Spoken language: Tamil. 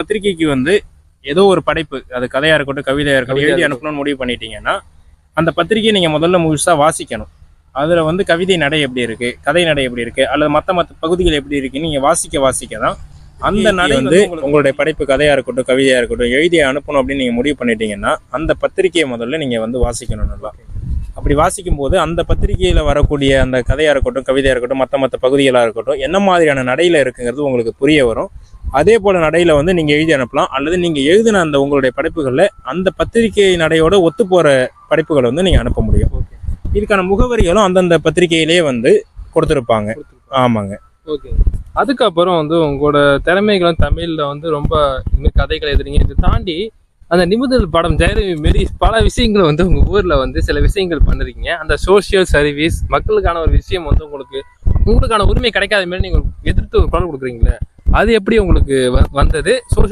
பத்திரிகைக்கு வந்து ஏதோ ஒரு படைப்பு, அது கதையா இருக்கட்டும் கவிதையா இருக்கட்டும் எழுதி அனுப்பணும்னு முடிவு பண்ணிட்டீங்கன்னா அந்த பத்திரிகையை நீங்க முதல்ல முழுசா வாசிக்கணும். அதுல வந்து கவிதை நடை எப்படி இருக்கு, கதை நடை எப்படி இருக்கு, அல்லது மற்ற பகுதிகள் எப்படி இருக்குன்னு நீங்க வாசிக்க தான் அந்த நடை வந்து உங்களுடைய படைப்பு கதையா இருக்கட்டும் கவிதையா இருக்கட்டும் எழுதி அனுப்பணும் அப்படின்னு நீங்க முடிவு பண்ணிட்டீங்கன்னா அந்த பத்திரிகையை முதல்ல நீங்க வந்து வாசிக்கணும் நல்லா. அப்படி வாசிக்கும் போது அந்த பத்திரிகையில வரக்கூடிய அந்த கதையா இருக்கட்டும் கவிதையா இருக்கட்டும் மற்ற பகுதிகளாக இருக்கட்டும் என்ன மாதிரியான நடையில இருக்குங்கிறது உங்களுக்கு புரிய வரும். அதே போல நடையில வந்து நீங்க எழுதி அனுப்பலாம், அல்லது நீங்க எழுதின அந்த உங்களுடைய படைப்புகள்ல அந்த பத்திரிகை நடையோட ஒத்து போற படைப்புகளை வந்து நீங்க அனுப்ப முடியும். இதுக்கான முகவரிகளும் அந்தந்த பத்திரிகையிலேயே வந்து கொடுத்துருப்பாங்க. ஆமாங்க. ஓகே. அதுக்கப்புறம் வந்து உங்களோட திறமைகளும் தமிழ்ல வந்து ரொம்ப கதைகள் எழுதுறீங்க. இதை தாண்டி அந்த நிமிடல் படம் ஜெயலலிதா மாரி பல விஷயங்களை வந்து உங்க ஊர்ல வந்து சில விஷயங்கள் பண்ணிருக்கீங்க. அந்த சோசியல் சர்வீஸ் மக்களுக்கான ஒரு விஷயம் வந்து உங்களுக்கான உரிமை கிடைக்காத மாதிரி நீங்க எதிர்த்து ஒரு குரல் கொடுக்குறீங்களே, அது எப்படி உங்களுக்கு வந்தது?